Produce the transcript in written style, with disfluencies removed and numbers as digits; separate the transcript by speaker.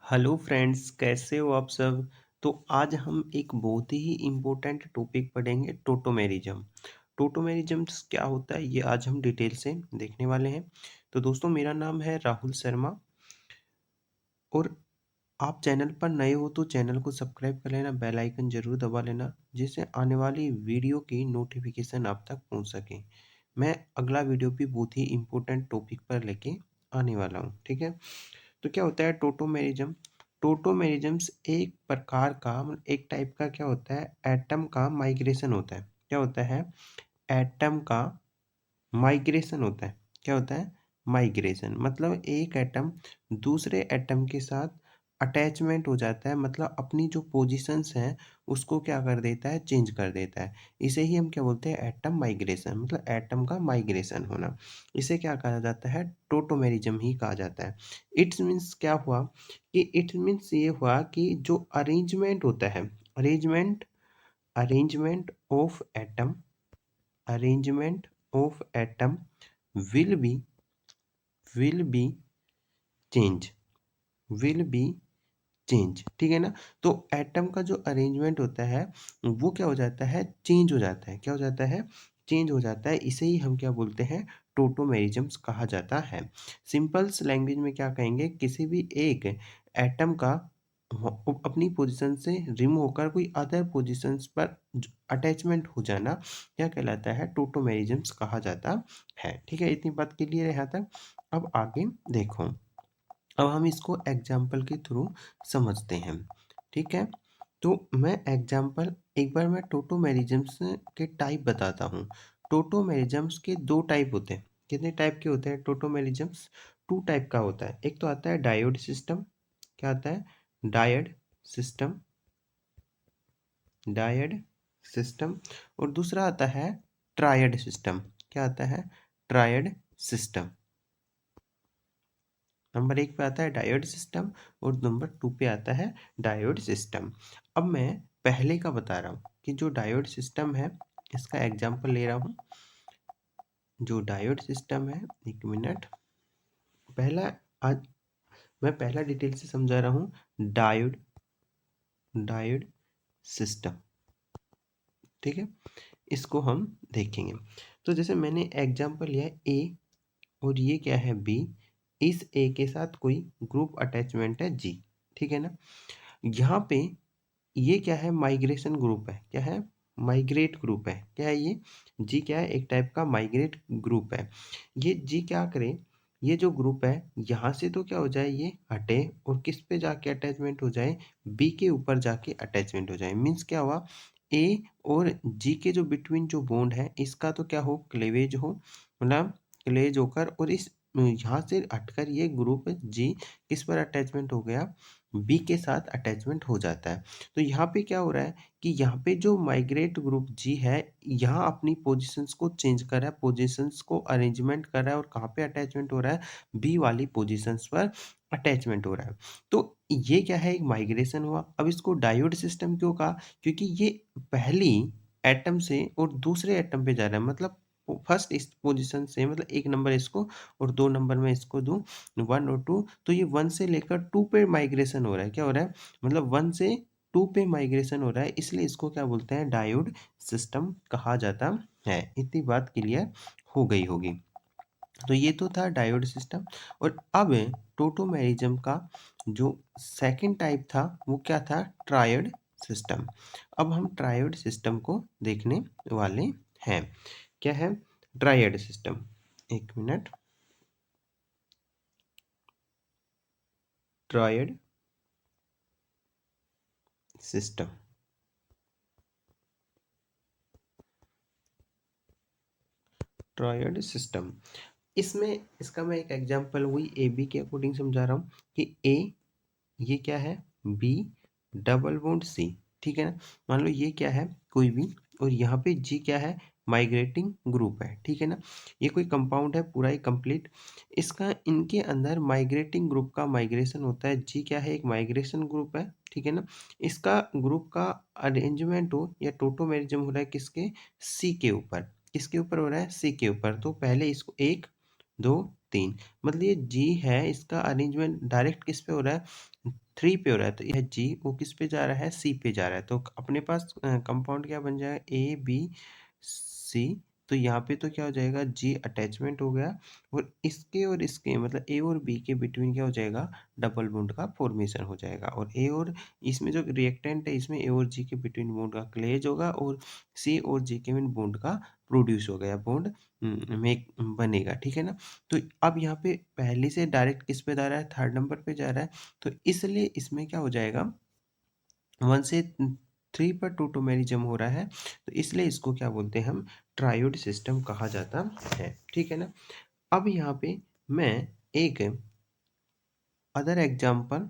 Speaker 1: Hello friends, कैसे हो आप सब। तो आज हम एक बहुत ही इम्पोर्टेंट टॉपिक पढ़ेंगे, टोटोमेरिज्म। टोटोमेरिज्म क्या होता है ये आज हम डिटेल से देखने वाले हैं। तो दोस्तों, मेरा नाम है राहुल शर्मा और आप चैनल पर नए हो तो चैनल को सब्सक्राइब कर लेना, बेल आइकन जरूर दबा लेना, जिससे आने वाली वीडियो की नोटिफिकेशन आप तक पहुंच सके। मैं अगला वीडियो भी बहुत ही इम्पोर्टेंट टॉपिक पर लेके आने वाला हूँ, ठीक है। तो क्या होता है टोटोमेरिज्म। टोटोमेरिज्म्स एक प्रकार का एक टाइप का क्या होता है, एटम का माइग्रेशन होता है। क्या होता है, एटम का माइग्रेशन होता है। क्या होता है, माइग्रेशन मतलब एक एटम दूसरे एटम के साथ अटैचमेंट हो जाता है, मतलब अपनी जो पोजीशंस हैं उसको क्या कर देता है, चेंज कर देता है। इसे ही हम क्या बोलते हैं, एटम माइग्रेशन, मतलब एटम का माइग्रेशन होना। इसे क्या कहा जाता है, टोटोमेरिज्म ही कहा जाता है। इट्स मीन्स क्या हुआ कि इट मीन्स ये हुआ कि जो अरेंजमेंट होता है, arrangement arrangement of atom, arrangement of atom will be will be change, will be change, ठीक है ना। तो एटम का जो अरेंजमेंट होता है वो क्या हो जाता है, चेंज हो जाता है। क्या हो जाता है, चेंज हो जाता है। इसे ही हम क्या बोलते हैं, टोटोमेरिज्म्स कहा जाता है। सिंपल्स लैंग्वेज में क्या कहेंगे, किसी भी एक एटम का अपनी पोजीशन से रिमूव होकर कोई अदर पोजीशंस पर अटैचमेंट हो जाना क्या कहलाता है, टोटोमेरिज्म्स कहा जाता है। ठीक है, इतनी बात क्लियर है यहाँ तक। अब आगे देखो, अब हम इसको एग्जाम्पल के थ्रू समझते हैं, ठीक है। तो मैं एग्जाम्पल एक बार मैं टोटोमेरिज्म्स के टाइप बताता हूँ। टोटोमेरिज्म्स के दो टाइप होते हैं। कितने टाइप के होते हैं टोटोमेरिज्म्स, टू टाइप का होता है। एक तो आता है डायोड सिस्टम। क्या आता है, डायड सिस्टम, डायड सिस्टम। और दूसरा आता है ट्रायड सिस्टम। क्या आता है, ट्रायड सिस्टम। नंबर एक पे आता है डायोड सिस्टम और नंबर टू पे आता है डायोड सिस्टम। अब मैं पहले का बता रहा हूँ कि जो डायोड सिस्टम है इसका एग्जांपल ले रहा हूँ। जो डायोड सिस्टम है, एक मिनट, पहला आज मैं पहला डिटेल से समझा रहा हूँ। डायोड, डायोड सिस्टम, ठीक है, इसको हम देखेंगे। तो जैसे मैंने एग्जांपल लिया ए और ये क्या है बी, इस ए के साथ कोई ग्रुप अटैचमेंट है जी, ठीक है ना। यहाँ पे ये क्या है, माइग्रेशन ग्रुप है। क्या है, माइग्रेट ग्रुप है। क्या है ये, जी क्या है, एक टाइप का माइग्रेट ग्रुप है। ये जी क्या करे, ये जो ग्रुप है यहाँ से तो क्या हो जाए, ये हटे और किस पे जाके अटैचमेंट हो जाए, बी के ऊपर जाके अटैचमेंट हो जाए। मीन्स क्या हुआ, ए और जी के जो बिटवीन जो बॉन्ड है इसका तो क्या हो, क्लेवेज हो, मतलब क्लेवेज होकर, और इस यहाँ से हटकर ये ग्रुप जी किस पर अटैचमेंट हो गया, बी के साथ अटैचमेंट हो जाता है। तो यहाँ पे क्या हो रहा है कि यहाँ पे जो माइग्रेट ग्रुप जी है यहाँ अपनी पोजीशंस को चेंज कर रहा है, पोजीशंस को अरेंजमेंट कर रहा है, और कहाँ पे अटैचमेंट हो रहा है, बी वाली पोजीशंस पर अटैचमेंट हो रहा है। तो ये क्या है, एक माइग्रेशन हुआ। अब इसको डायोड सिस्टम क्यों कहा, क्योंकि ये पहली एटम से और दूसरे एटम पे जा रहा है, मतलब फर्स्ट इस पोजीशन से, मतलब एक नंबर इसको और दो नंबर में इसको दूं, वन और टू, तो ये वन से लेकर टू पे माइग्रेशन हो रहा है। क्या हो रहा है, मतलब वन से टू पे माइग्रेशन हो रहा है, इसलिए इसको क्या बोलते हैं, डायोड सिस्टम कहा जाता है। इतनी बात क्लियर हो गई होगी। तो ये तो था डायोड सिस्टम। और अब टोटोमेरिज्म का जो सेकंड टाइप था वो क्या था, ट्रायड सिस्टम। अब हम ट्रायड सिस्टम को देखने वाले हैं। क्या है ट्रायड सिस्टम, एक minute, triad system, triad system. इसमें इसका मैं एक एग्जांपल वही ए बी के अकॉर्डिंग समझा रहा हूँ कि ए ये क्या है, बी डबल बॉन्ड सी, ठीक है ना। मान लो ये क्या है, कोई भी, और यहाँ पे जी क्या है, माइग्रेटिंग ग्रुप है, ठीक है ना। ये कोई कंपाउंड है पूरा ही कंप्लीट। इसका इनके अंदर माइग्रेटिंग ग्रुप का माइग्रेशन होता है। जी क्या है, एक माइग्रेशन ग्रुप है, ठीक है ना। इसका ग्रुप का अरेंजमेंट हो या टोटोमेरिज्म हो रहा है किसके, सी के ऊपर। किसके ऊपर हो रहा है, सी के ऊपर। तो पहले इसको एक दो तीन, मतलब ये जी है, इसका अरेंजमेंट डायरेक्ट किस पे हो रहा है, 3 पे हो रहा है तो यह जी वो किस पे जा रहा है? सी पे जा रहा है। तो अपने पास कंपाउंड क्या बन जाएगा? ए, बी, सी। तो यहाँ पे तो क्या हो जाएगा? जी अटैचमेंट हो गया और इसके मतलब ए और बी के बिटवीन क्या हो जाएगा? डबल बॉन्ड का फॉर्मेशन हो जाएगा और ए और इसमें जो रिएक्टेंट है इसमें ए और जी के बिटवीन बॉन्ड का क्लेज होगा और सी और जी के बीच बॉन्ड का प्रोड्यूस हो गया बॉन्ड मेक बनेगा, ठीक है ना? तो अब यहाँ पे पहले से डायरेक्ट किस पे जा रहा है? थर्ड नंबर पे जा रहा है। तो इसलिए इसमें क्या हो जाएगा? 1 से 3 पर टोटोमेरिज्म हो रहा है, तो इसलिए इसको क्या बोलते हैं हम? ट्रायोड सिस्टम कहा जाता है, ठीक है ना? अब यहाँ पे मैं एक अदर एग्जांपल